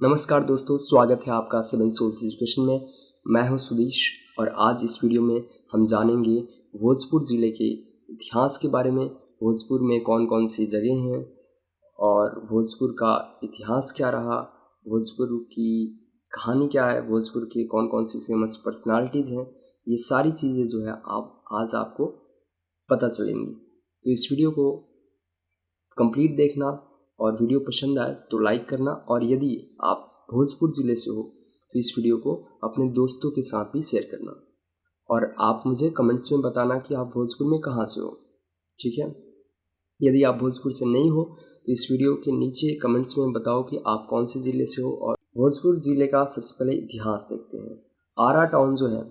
नमस्कार दोस्तों, स्वागत है आपका सेवन सोल्स एजुकेशन में। मैं हूं सुदेश और आज इस वीडियो में हम जानेंगे भोजपुर ज़िले के इतिहास के बारे में। भोजपुर में कौन कौन सी जगह हैं और भोजपुर का इतिहास क्या रहा, भोजपुर की कहानी क्या है, भोजपुर के कौन कौन सी फेमस पर्सनालिटीज़ हैं। ये सारी चीज़ें जो है आज आपको पता चलेंगी। तो इस वीडियो को कंप्लीट देखना और वीडियो पसंद आए तो लाइक करना, और यदि आप भोजपुर ज़िले से हो तो इस वीडियो को अपने दोस्तों के साथ भी शेयर करना। और आप मुझे कमेंट्स में बताना कि आप भोजपुर में कहाँ से हो, ठीक है। यदि आप भोजपुर से नहीं हो तो इस वीडियो के नीचे कमेंट्स में बताओ कि आप कौन से ज़िले से हो। और भोजपुर ज़िले का सबसे पहले इतिहास देखते हैं। आरा टाउन जो है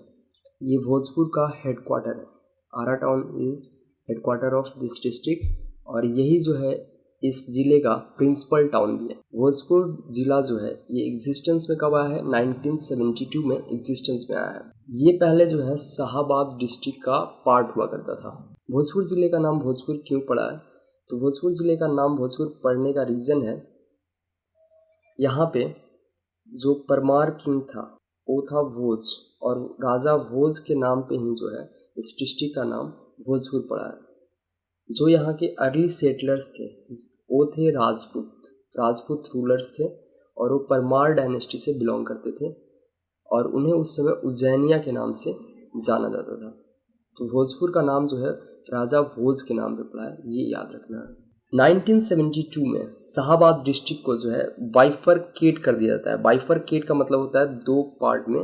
ये भोजपुर का हेडक्वार्टर है। Arrah town is headquarter of this district, और यही जो है इस ज़िले का प्रिंसिपल टाउन भी है। भोजपुर ज़िला जो है ये एग्जिस्टेंस में कब आया है? 1972 में एग्जिस्टेंस में आया है। ये पहले जो है शाहाबाद डिस्ट्रिक्ट का पार्ट हुआ करता था। भोजपुर ज़िले का नाम भोजपुर क्यों पड़ा है? तो भोजपुर ज़िले का नाम भोजपुर पड़ने का रीज़न है, यहाँ पे जो परमार किंग था वो था भोज, और राजा भोज के नाम पे ही जो है इस डिस्ट्रिक्ट का नाम भोजपुर पड़ा है। जो यहाँ के अर्ली सेटलर्स थे वो थे राजपूत रूलर्स थे, और वो परमार डायनेस्टी से बिलोंग करते थे, और उन्हें उस समय उज्जैनिया के नाम से जाना जाता था। तो भोजपुर का नाम जो है राजा भोज के नाम पे पड़ा है, ये याद रखना है। 1972 में शाहाबाद डिस्ट्रिक्ट को जो है बाइफरकेट कर दिया जाता है। बाइफरकेट का मतलब होता है दो पार्ट में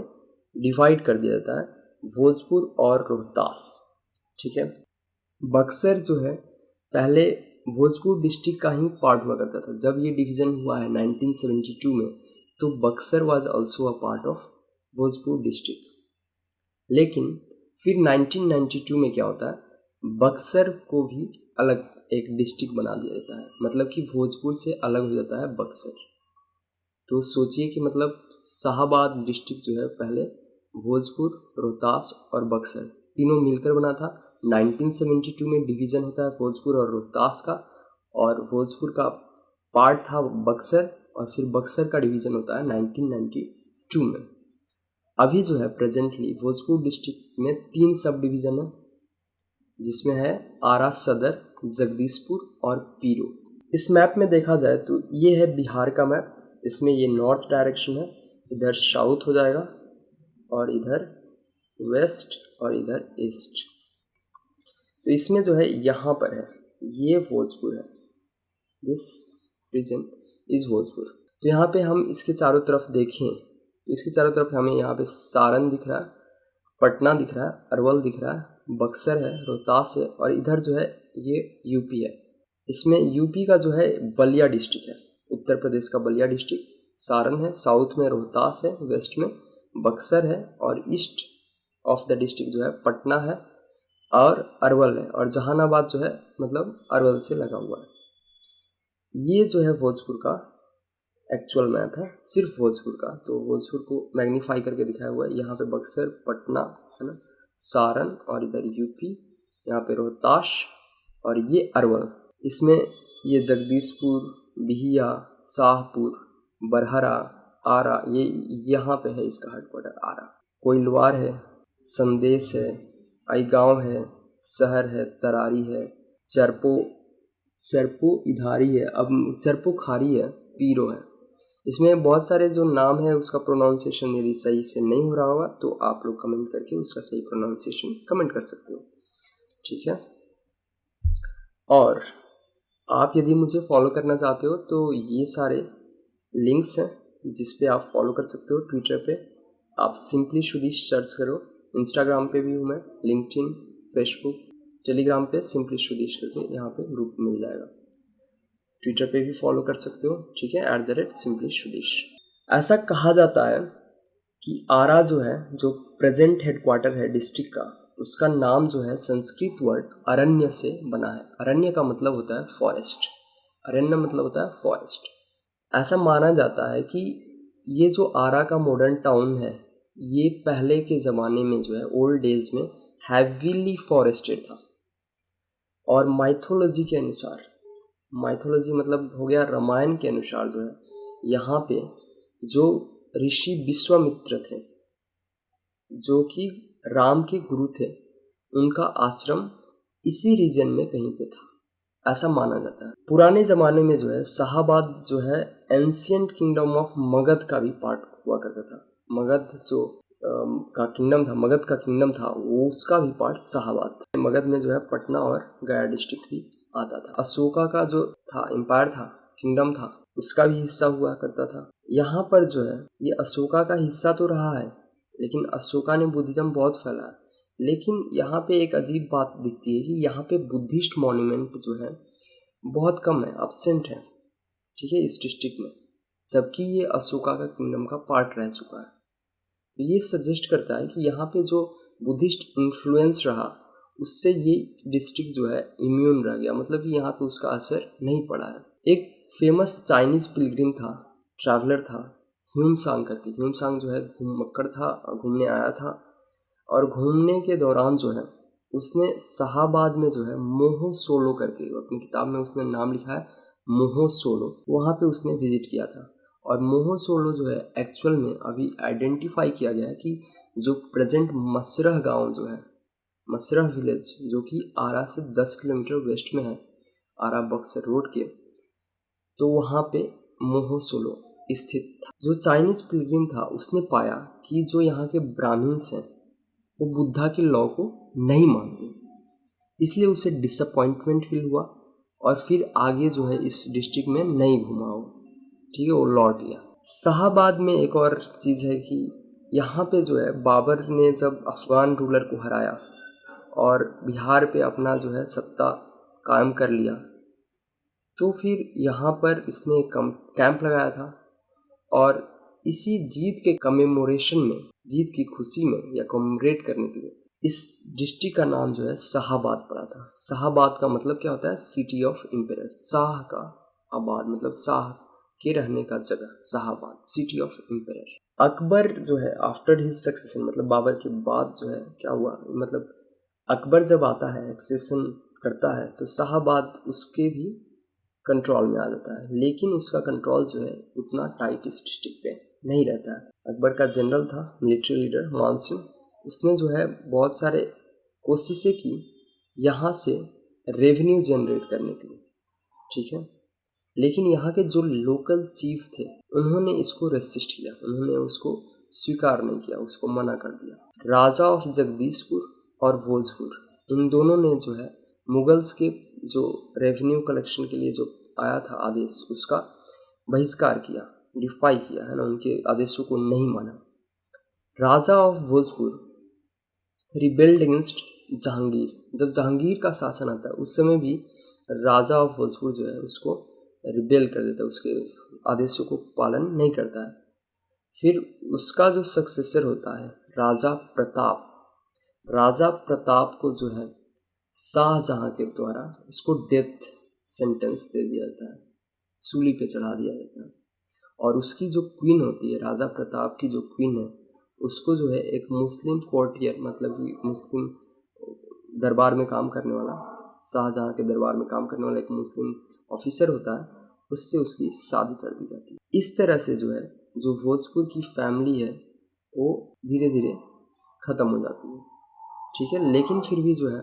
डिवाइड कर दिया जाता है, भोजपुर और रोहतास, ठीक है। बक्सर जो है पहले भोजपुर डिस्ट्रिक्ट का ही पार्ट हुआ करता था। जब ये डिवीज़न हुआ है 1972 में, तो Buxar was also a part of Bhojpur district. लेकिन फिर 1992 में क्या होता है, बक्सर को भी अलग एक डिस्ट्रिक्ट बना दिया जाता है, मतलब कि भोजपुर से अलग हो जाता है बक्सर। तो सोचिए कि मतलब शाहाबाद डिस्ट्रिक्ट जो है पहले भोजपुर, रोहतास और बक्सर तीनों मिलकर बना था। 1972 में डिवीज़न होता है भोजपुर और रोहतास का, और भोजपुर का पार्ट था बक्सर, और फिर बक्सर का डिवीज़न होता है 1992 में। अभी जो है प्रेजेंटली भोजपुर डिस्ट्रिक्ट में 3 सब डिवीज़न है, जिसमें है आरा सदर, जगदीशपुर और पीरो। इस मैप में देखा जाए तो ये है बिहार का मैप। इसमें ये नॉर्थ डायरेक्शन है, इधर साउथ हो जाएगा, और इधर वेस्ट, और इधर ईस्ट। तो इसमें जो है यहाँ पर है ये भोजपुर है, दिस रीजन इज भोजपुर। तो यहाँ पे हम इसके चारों तरफ देखें तो इसके चारों तरफ हमें यहाँ पे सारण दिख रहा है, पटना दिख रहा है, अरवल दिख रहा है, बक्सर है, रोहतास है, और इधर जो है ये यूपी है। इसमें यूपी का जो है बलिया डिस्ट्रिक्ट है, उत्तर प्रदेश का बलिया डिस्ट्रिक्ट। सारण है, साउथ में रोहतास है, वेस्ट में बक्सर है, और ईस्ट ऑफ द डिस्ट्रिक्ट जो है पटना है और अरवल है, और जहानाबाद जो है मतलब अरवल से लगा हुआ है। ये जो है भोजपुर का एक्चुअल मैप है, सिर्फ भोजपुर का। तो भोजपुर को मैग्नीफाई करके दिखाया हुआ है। यहाँ पे बक्सर, पटना है ना, सारण, और इधर यूपी, यहाँ पे रोहतास, और ये अरवल। इसमें ये जगदीशपुर, बिहिया, शाहपुर, बरहरा, आरा, ये यहाँ पे है इसका हेडक्वार्टर आरा। कोइलवार है, संदेश है, आई गाँव है, शहर है, तरारी है, चरपो इधारी है, अब चरपो खारी है, पीरो है। इसमें बहुत सारे जो नाम है उसका प्रोनाउंसिएशन यदि सही से नहीं हो रहा होगा तो आप लोग कमेंट करके उसका सही प्रोनाउंसिएशन कमेंट कर सकते हो, ठीक है। और आप यदि मुझे फॉलो करना चाहते हो तो ये सारे लिंक्स हैं जिस पे आप फॉलो कर सकते हो। ट्विटर पे आप सिंपली सुदेश सर्च करो, इंस्टाग्राम पे भी हूँ मैं, लिंक्डइन, फेसबुक, टेलीग्राम पे सिंपली सुदेश करके यहाँ पे ग्रुप मिल जाएगा। ट्विटर पे भी फॉलो कर सकते हो, ठीक है, @simply सुदेश। ऐसा कहा जाता है कि आरा जो है, जो प्रेजेंट हेडक्वार्टर है डिस्ट्रिक्ट का, उसका नाम जो है संस्कृत वर्ड अरण्य से बना है। अरण्य का मतलब होता है फॉरेस्ट, अरण्य मतलब होता है फॉरेस्ट। ऐसा माना जाता है कि ये जो आरा का मॉडर्न टाउन है ये पहले के ज़माने में जो है ओल्ड डेज में हैवीली फॉरेस्टेड था। और माइथोलॉजी के अनुसार, माइथोलॉजी मतलब हो गया रामायण के अनुसार जो है यहाँ पे जो ऋषि विश्वामित्र थे, जो कि राम के गुरु थे, उनका आश्रम इसी रीजन में कहीं पे था, ऐसा माना जाता है। पुराने ज़माने में जो है शाहाबाद जो है एंशियंट किंगडम ऑफ मगध का भी पार्ट हुआ करता था। मगध जो का किंगडम था, मगध का किंगडम था, वो उसका भी पार्ट शाहाबाद था। मगध में जो है पटना और गया डिस्ट्रिक्ट भी आता था। अशोका का जो था एम्पायर था, किंगडम था, उसका भी हिस्सा हुआ करता था। यहाँ पर जो है ये अशोका का हिस्सा तो रहा है, लेकिन अशोका ने बुद्धिज्म बहुत फैलाया। लेकिन यहाँ पे एक अजीब बात दिखती है कि यहाँ पे बुद्धिस्ट मॉन्यूमेंट जो है बहुत कम है, एब्सेंट है, ठीक है, इस डिस्ट्रिक्ट में, जबकि ये अशोका का किंगडम का पार्ट रह चुका है। तो ये सजेस्ट करता है कि यहाँ पे जो बुद्धिस्ट इन्फ्लुएंस रहा उससे ये डिस्ट्रिक्ट जो है इम्यून रह गया, मतलब कि यहाँ पे उसका असर नहीं पड़ा है। एक फेमस चाइनीज पिलग्रिम था, ट्रैवलर था, ह्यूमसांग करके। ह्यूमसांग जो है घूमक्कड़ था, घूमने आया था, और घूमने के दौरान जो है उसने शाहाबाद में जो है मोहो सोलो करके, अपनी किताब में उसने नाम लिखा है मोहो सोलो, वहाँ पे उसने विजिट किया था। और मोहो सोलो जो है एक्चुअल में अभी आइडेंटिफाई किया गया है कि जो प्रेजेंट मसरह गांव जो है, मसरह विलेज, जो कि आरा से 10 किलोमीटर वेस्ट में है, आरा बक्सर रोड के, तो वहाँ पे मोहो सोलो स्थित था। जो चाइनीज पिलग्रिम था उसने पाया कि जो यहाँ के ब्राह्मण्स हैं वो बुद्धा के लॉ को नहीं मानते, इसलिए उसे डिसअपॉइंटमेंट फील हुआ और फिर आगे जो है इस डिस्ट्रिक्ट में नहीं घुमा वो, ठीक है, वो लौट गया। शाहाबाद में एक और चीज़ है कि यहाँ पे जो है बाबर ने जब अफगान रूलर को हराया और बिहार पे अपना जो है सत्ता कायम कर लिया, तो फिर यहाँ पर इसने एक कैंप लगाया था, और इसी जीत के कमेमोरेशन में, जीत की खुशी में या कमेमोरेट करने के लिए इस डिस्ट्रिक्ट का नाम जो है शाहाबाद पड़ा था। शाहाबाद का मतलब क्या होता है? City of emperor. शाह का आबाद मतलब शाह के रहने का जगह, Shahabad, city of emperor. Akbar जो है आफ्टर हिज सक्सेशन, मतलब बाबर के बाद जो है क्या हुआ, मतलब अकबर जब आता है, एक्सेशन करता है, तो शाहाबाद उसके भी कंट्रोल में आ जाता है, लेकिन उसका कंट्रोल जो है उतना टाइट इस डिस्ट्रिक्ट पे नहीं रहता है। अकबर का जनरल था, मिलिट्री लीडर मानसिंह, उसने जो है बहुत सारे कोशिशें की यहाँ से रेवेन्यू जनरेट करने के लिए, ठीक है, लेकिन यहाँ के जो लोकल चीफ थे उन्होंने इसको रेसिस्ट किया, उन्होंने उसको स्वीकार नहीं किया, उसको मना कर दिया। राजा ऑफ जगदीशपुर और भोजपुर, इन दोनों ने जो है मुगल्स के जो रेवेन्यू कलेक्शन के लिए जो आया था आदेश, उसका बहिष्कार किया, डिफाई किया, है ना, उनके आदेशों को नहीं माना। Raja of Bhojpur rebelled against Jahangir, जब जहांगीर का शासन आता है उस समय भी राजा ऑफ भोजपुर जो है उसको रिबेल कर देता है, उसके आदेशों को पालन नहीं करता है। फिर उसका जो सक्सेसर होता है राजा प्रताप, राजा प्रताप को जो है शाहजहां के द्वारा उसको डेथ सेंटेंस दे दिया जाता है, सूली पे चढ़ा दिया जाता है। और उसकी जो क्वीन होती है, राजा प्रताप की जो क्वीन है, उसको जो है एक मुस्लिम कोर्टियर, मतलब कि मुस्लिम दरबार में काम करने वाला, शाहजहां के दरबार में काम करने वाला एक मुस्लिम ऑफिसर होता है, उससे उसकी शादी कर दी जाती है। इस तरह से जो है जो भोजपुर की फैमिली है वो धीरे धीरे ख़त्म हो जाती है, ठीक है, लेकिन फिर भी जो है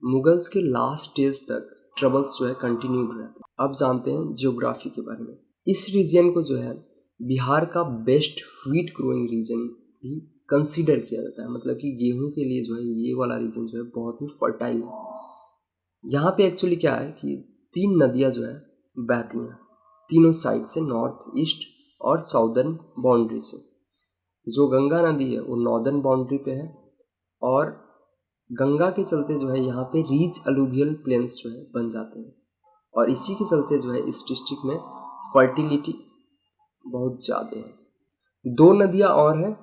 मुगल्स के लास्ट स्टेज तक ट्रबल्स जो है कंटिन्यूड रहते हैं। अब जानते हैं जियोग्राफी के बारे में। इस रीजन को जो है बिहार का बेस्ट व्हीट ग्रोइंग रीजन भी कंसीडर किया जाता है, मतलब कि गेहूं के लिए जो है ये वाला रीजन जो है बहुत ही फर्टाइल है। यहाँ पे एक्चुअली क्या है कि 3 नदियाँ जो है बहती हैं तीनों साइड से, नॉर्थ, ईस्ट और साउदर्न बाउंड्री से। जो गंगा नदी है वो नॉर्दर्न बाउंड्री पे है, और गंगा के चलते जो है यहाँ पे रीच अलूवियल प्लेन्स जो है बन जाते हैं, और इसी के चलते जो है इस डिस्ट्रिक्ट में फर्टिलिटी बहुत ज़्यादा है। 2 नदियाँ और हैं,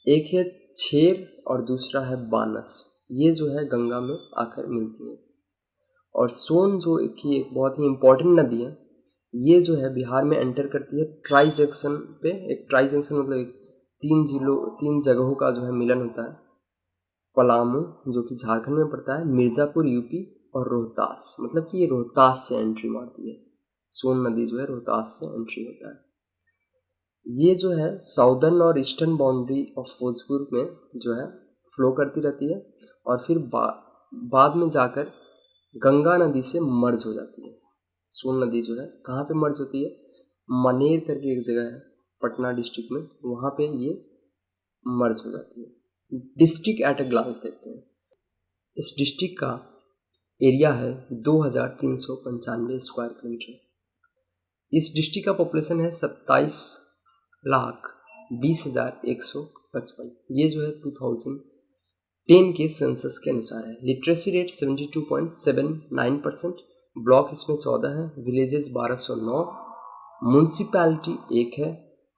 एक है छेर और दूसरा है बानस, ये जो है गंगा में आकर मिलती हैं। और सोन जो कि एक बहुत ही इम्पोर्टेंट नदी है, ये जो है बिहार में एंटर करती है ट्राई जंक्शन पे। एक ट्राई जंक्शन मतलब एक 3 जगहों का जो है मिलन होता है, पलामू जो कि झारखंड में पड़ता है, मिर्ज़ापुर यूपी, और रोहतास, मतलब कि ये रोहतास से एंट्री मारती है। सोन नदी जो है रोहतास से एंट्री होता है। ये जो है साउदर्न और ईस्टर्न बाउंड्री ऑफ भोजपुर में जो है फ्लो करती रहती है और फिर बाद में जाकर गंगा नदी से मर्ज हो जाती है। सोन नदी जो है कहाँ पे मर्ज होती है, मनेर करके एक जगह है पटना डिस्ट्रिक्ट में, वहाँ पे ये मर्ज हो जाती है। डिस्ट्रिक्ट एट अ ग्लांस देखते हैं। इस डिस्ट्रिक्ट का एरिया है 2395 स्क्वायर किलोमीटर। इस डिस्ट्रिक्ट का पॉपुलेशन है 27,20,155। ये जो है 2010 के सेंसस के अनुसार है। Literacy rate 72.79%। ब्लॉक इसमें 14 है, विलेजेस 1209, म्यूनसिपैलिटी 1 है,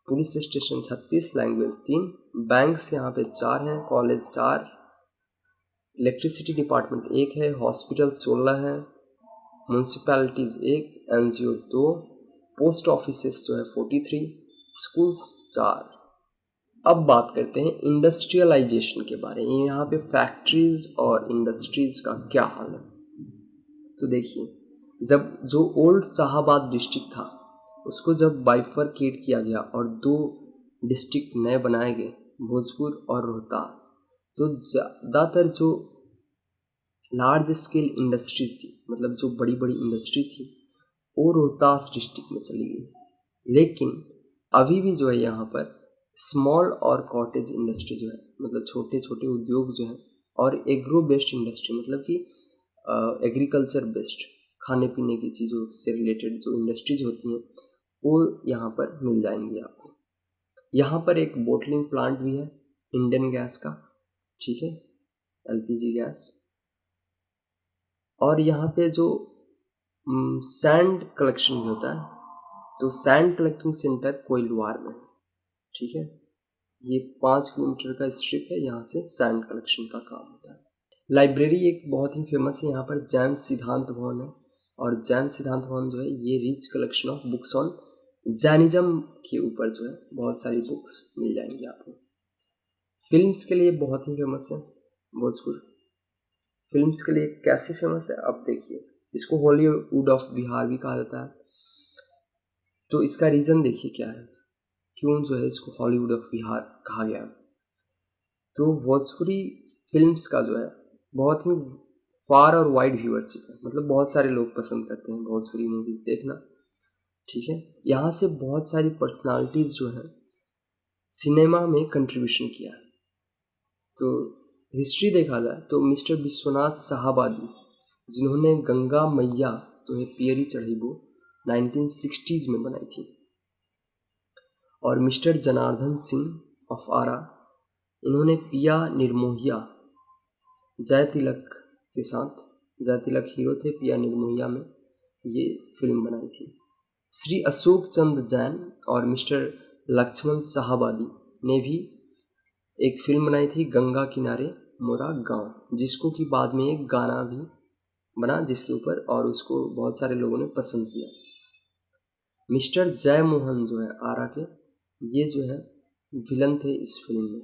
पुलिस स्टेशन 36, लैंग्वेज 3, बैंक्स यहाँ पे 4 हैं, कॉलेज 4, इलेक्ट्रिसिटी डिपार्टमेंट 1 है, हॉस्पिटल 16 है, म्यूनसिपैलिटीज़ 1, NGO 2, पोस्ट ऑफिसेस जो है 43, स्कूल्स 4। अब बात करते हैं इंडस्ट्रियलाइजेशन के बारे में। यहाँ पे फैक्ट्रीज और इंडस्ट्रीज का क्या हाल है। तो देखिए, जब जो ओल्ड शाहाबाद डिस्ट्रिक्ट था उसको जब बाइफरकेट किया गया और 2 डिस्ट्रिक्ट नए बनाए गए, भोजपुर और रोहतास, तो ज़्यादातर जो लार्ज स्केल इंडस्ट्रीज थी, मतलब जो बड़ी बड़ी इंडस्ट्रीज थी, वो रोहतास डिस्ट्रिक्ट में चली गई। लेकिन अभी भी जो है यहाँ पर स्मॉल और कॉटेज इंडस्ट्री जो है, मतलब छोटे छोटे उद्योग जो है, और एग्रो बेस्ड इंडस्ट्री, मतलब कि एग्रीकल्चर बेस्ड खाने पीने की चीज़ों से रिलेटेड जो इंडस्ट्रीज होती हैं वो यहाँ पर मिल जाएंगी आपको। यहाँ पर एक बोटलिंग प्लांट भी है इंडियन गैस का, ठीक है, LPG गैस। और यहाँ पे जो सैंड कलेक्शन भी होता है, तो सैंड कलेक्टिंग सेंटर कोइलवार में, ठीक है। ये 5 किलोमीटर का स्ट्रिप है, यहाँ से सैंड कलेक्शन का काम होता है। लाइब्रेरी एक बहुत ही फेमस है यहाँ पर, जैन सिद्धांत भवन है, और जैन सिद्धांत भवन जो है ये rich collection of books on Jainism के ऊपर जो है बहुत सारी बुक्स मिल जाएंगी आपको। फिल्म्स के लिए बहुत ही फेमस है भोजपुर। फिल्म्स के लिए कैसे फेमस है, अब देखिए, इसको हॉलीवुड ऑफ बिहार भी कहा जाता है। तो इसका रीज़न देखिए क्या है, क्यों जो है इसको हॉलीवुड ऑफ बिहार कहा गया। तो भोजपुरी फिल्म्स का जो है बहुत ही फार और वाइड व्यूअरशिप है, मतलब बहुत सारे लोग पसंद करते हैं भोजपुरी मूवीज़ देखना, ठीक है। यहाँ से बहुत सारी पर्सनालिटीज़ जो हैं सिनेमा में कंट्रीब्यूशन किया है। तो हिस्ट्री देखा जाए तो मिस्टर विश्वनाथ शाहाबादी, जिन्होंने गंगा मैया तुम्हें पियरी चढ़ी वो 1960s में बनाई थी, और मिस्टर जनार्दन सिंह ऑफ आरा, इन्होंने पिया निर्मोहिया जय तिलक के साथ, जय तिलक हीरो थे पिया निर्मोहिया में, ये फिल्म बनाई थी। श्री अशोक चंद जैन और मिस्टर लक्ष्मण शाहाबादी ने भी एक फिल्म बनाई थी गंगा किनारे मोरा गांव, जिसको कि बाद में एक गाना भी बना जिसके ऊपर, और उसको बहुत सारे लोगों ने पसंद किया। मिस्टर जय मोहन जो है आरा के, ये जो है विलन थे इस फिल्म में।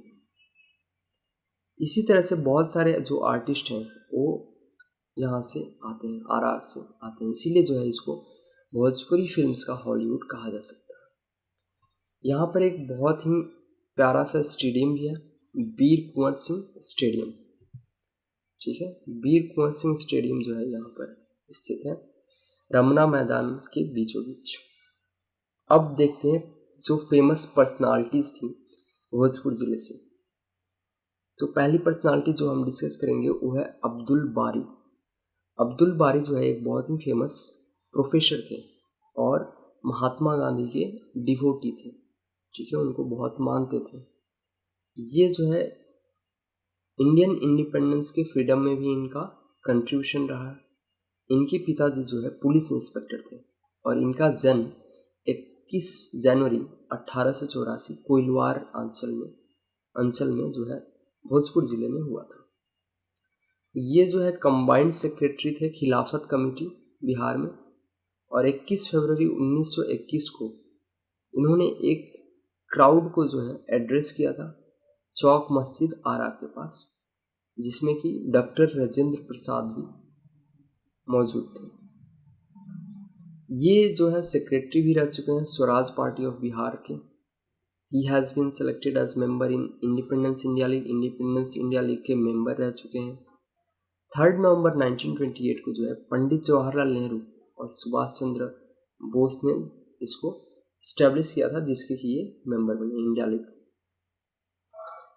इसी तरह से बहुत सारे जो आर्टिस्ट हैं वो यहाँ से आते हैं, आरा से आते हैं, इसीलिए जो है इसको भोजपुरी फिल्म्स का हॉलीवुड कहा जा सकता है। यहाँ पर एक बहुत ही प्यारा सा स्टेडियम भी है, वीर कुंवर सिंह स्टेडियम, ठीक है। वीर कुंवर सिंह स्टेडियम जो है यहाँ पर स्थित है, रमना मैदान के बीचों बीच। अब देखते हैं जो फेमस पर्सनालिटीज़ थी भोजपुर ज़िले से। तो पहली पर्सनालिटी जो हम डिस्कस करेंगे वो है अब्दुल बारी। अब्दुल बारी जो है एक बहुत ही फेमस प्रोफेसर थे और महात्मा गांधी के डिवोटी थे, ठीक है, उनको बहुत मानते थे। ये जो है इंडियन इंडिपेंडेंस के फ्रीडम में भी इनका कंट्रीब्यूशन रहा है। इनके पिताजी जो है पुलिस इंस्पेक्टर थे और इनका जन्म 21 जनवरी 1884 कोइलवार अंचल में जो है भोजपुर जिले में हुआ था। ये जो है कंबाइंड सेक्रेटरी थे खिलाफत कमेटी बिहार में, और 21 फरवरी 1921 को इन्होंने एक क्राउड को जो है एड्रेस किया था चौक मस्जिद आरा के पास, जिसमें कि डॉक्टर राजेंद्र प्रसाद भी मौजूद थे। ये जो है सेक्रेटरी भी रह चुके हैं स्वराज पार्टी ऑफ बिहार के, he has been selected as member in independence India league के मेंबर रह चुके हैं। 3 नवंबर 1928 को जो है पंडित जवाहरलाल नेहरू और सुभाष चंद्र बोस ने इसको इस्टेब्लिश किया था, जिसके कि ये मेंबर बने इंडिया लीग।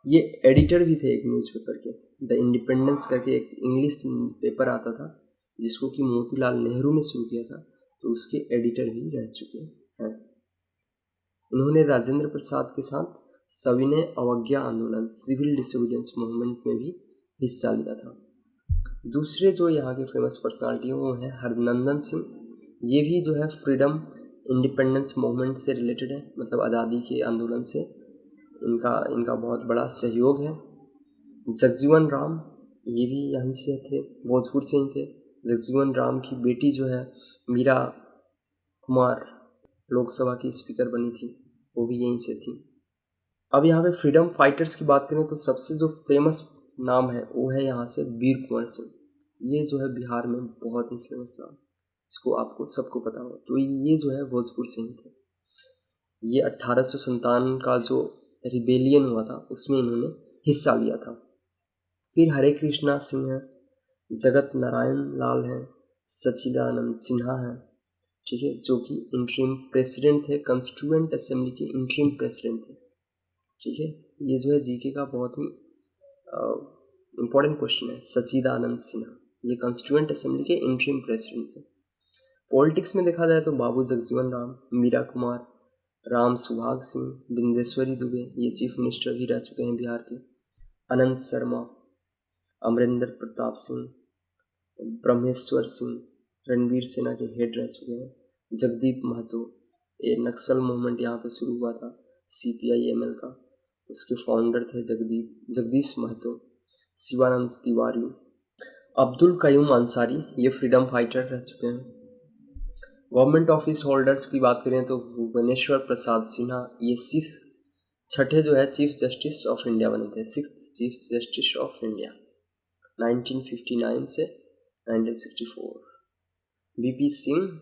ये एडिटर भी थे एक न्यूज़पेपर के, द इंडिपेंडेंस करके एक इंग्लिश पेपर आता था जिसको कि मोतीलाल नेहरू ने शुरू किया था, तो उसके एडिटर भी रह चुके हैं। इन्होंने राजेंद्र प्रसाद के साथ सविनय अवज्ञा आंदोलन सिविल डिसोबीडियंस मूवमेंट में भी हिस्सा लिया था। दूसरे जो यहाँ के फेमस पर्सनालिटी हैं वो हैं हरनंदन सिंह। ये भी जो है फ्रीडम इंडिपेंडेंस मूवमेंट से रिलेटेड है, मतलब आज़ादी के आंदोलन से इनका बहुत बड़ा सहयोग है। जगजीवन राम, ये भी यहीं से थे, भोजपुर से ही थे। जगजीवन राम की बेटी जो है मीरा कुमार लोकसभा की स्पीकर बनी थी, वो भी यहीं से थी। अब यहाँ पे फ्रीडम फाइटर्स की बात करें तो सबसे जो फेमस नाम है वो है यहाँ से वीर कुंवर सिंह। ये जो है बिहार में बहुत ही फेमस नाम, इसको आपको सबको पता हो। तो ये जो है भोजपुर से ही थे। ये 1857 का जो रिबेलियन हुआ था उसमें इन्होंने हिस्सा लिया था। फिर हरे कृष्णा सिंह हैं, जगत नारायण लाल हैं, सच्चिदानंद सिन्हा हैं, ठीक है, जो कि इंटरिम प्रेसिडेंट थे, कॉन्स्टिट्यूएंट असेंबली के इंटरिम प्रेसिडेंट थे, ठीक है। ये जो है जीके का बहुत ही इम्पोर्टेंट क्वेश्चन है। सच्चिदानंद सिन्हा ये कॉन्स्टिट्यूएंट असेंबली के इंटरिम प्रेसिडेंट थे। पॉलिटिक्स में देखा जाए तो बाबू जगजीवन राम, मीरा कुमार, राम सुहाग सिंह, बिंदेश्वरी दुबे, ये चीफ मिनिस्टर भी रह चुके हैं बिहार के। अनंत शर्मा, अमरिंदर प्रताप सिंह, ब्रह्मेश्वर सिंह रणवीर सेना के हेड रह चुके हैं। जगदीप महतो, ये नक्सल मूवमेंट यहाँ पे शुरू हुआ था CPI-ML का, उसके फाउंडर थे जगदीश महतो। शिवानंद तिवारी, अब्दुल कयूम अंसारी, ये फ्रीडम फाइटर रह चुके हैं। गवर्नमेंट ऑफिस होल्डर्स की बात करें तो भुवनेश्वर प्रसाद सिन्हा, ये छठे जो है चीफ जस्टिस ऑफ इंडिया बने थे, 6th chief justice of India 1959 से 1964। BP सिंह,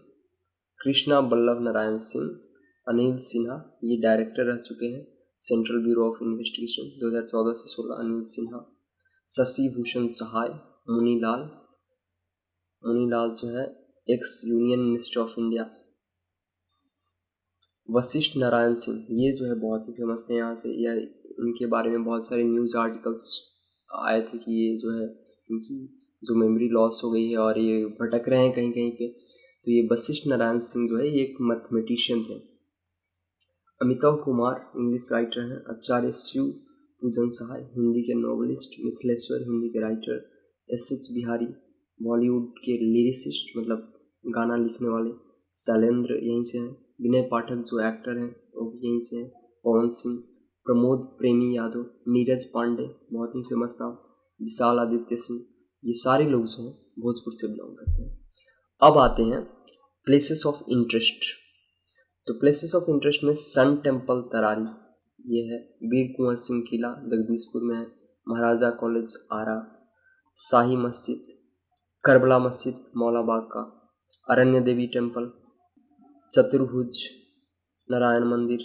कृष्णा बल्लभ नारायण सिंह, अनिल सिन्हा, ये डायरेक्टर रह चुके हैं सेंट्रल ब्यूरो ऑफ इन्वेस्टिगेशन 2014 से 16। अनिल सिन्हा, शशि भूषण सहाय, मुनीलाल जो है x union minister of India. Vashishtha Narayan Singh, ये जो है बहुत ही फेमस है यहाँ से, या इनके बारे में बहुत सारे न्यूज़ आर्टिकल्स आए थे कि ये जो है इनकी जो मेमोरी लॉस हो गई है और ये भटक रहे हैं कहीं कहीं पे। तो ये वशिष्ठ नारायण सिंह जो है ये एक मैथमेटिशियन थे। अमिताभ कुमार इंग्लिश राइटर हैं। आचार्य शिव पूजन सहाय, हिंदी के नॉवलिस्ट। मिथिलेश्वर, हिंदी के राइटर। SH बिहारी, बॉलीवुड के लिरिसिस्ट, मतलब गाना लिखने वाले। शैलेंद्र यहीं से हैं। विनय पाठक जो एक्टर हैं वो भी यहीं से हैं। पवन सिंह, प्रमोद प्रेमी यादव, नीरज पांडे, बहुत ही फेमस नाम। विशाल आदित्य सिंह, ये सारे लोग जो हैं भोजपुर से बिलोंग करते हैं। अब आते हैं प्लेसेस ऑफ इंटरेस्ट। तो प्लेसेस ऑफ इंटरेस्ट में सन टेम्पल तरारी, ये है। वीर कुंवर सिंह किला जगदीशपुर में है। महाराजा कॉलेज आरा, शाही मस्जिद, करबला मस्जिद मौलाबाग का, अरण्य देवी टेम्पल, चतुर्भुज नारायण मंदिर,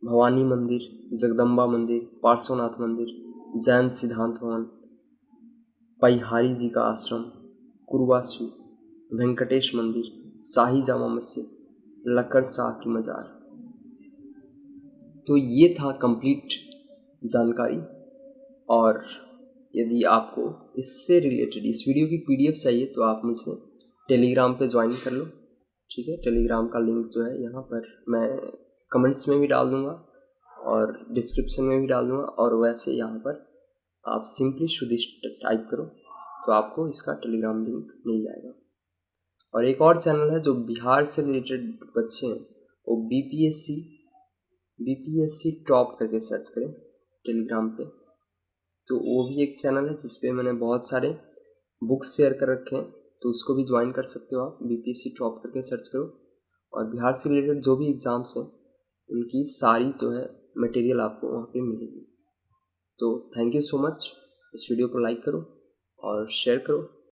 भवानी मंदिर, जगदम्बा मंदिर, पार्श्वनाथ मंदिर, जैन सिद्धांत भवन, पैहारी जी का आश्रम, कुरवासू, वेंकटेश मंदिर, शाही जामा मस्जिद, लक्कड़ शाह की मज़ार। तो ये था कंप्लीट जानकारी। और यदि आपको इससे रिलेटेड इस वीडियो की PDF चाहिए तो आप मुझे टेलीग्राम पे ज्वाइन कर लो, ठीक है। टेलीग्राम का लिंक जो है यहाँ पर मैं कमेंट्स में भी डाल दूँगा और डिस्क्रिप्शन में भी डाल दूँगा। और वैसे यहाँ पर आप सिंपली शुद्धिष्ट टाइप करो तो आपको इसका टेलीग्राम लिंक मिल जाएगा। और एक और चैनल है जो बिहार से रिलेटेड बच्चे हैं, वो BPSC टॉप करके सर्च करें टेलीग्राम पे, तो वो भी एक चैनल है जिस पे मैंने बहुत सारे बुक्स शेयर कर रखे हैं, तो उसको भी ज्वाइन कर सकते हो आप। BPSC टॉप करके सर्च करो और बिहार से रिलेटेड जो भी एग्ज़ाम्स हैं उनकी सारी जो है मटेरियल आपको वहाँ पे मिलेगी। तो थैंक यू सो मच। इस वीडियो को लाइक करो और शेयर करो।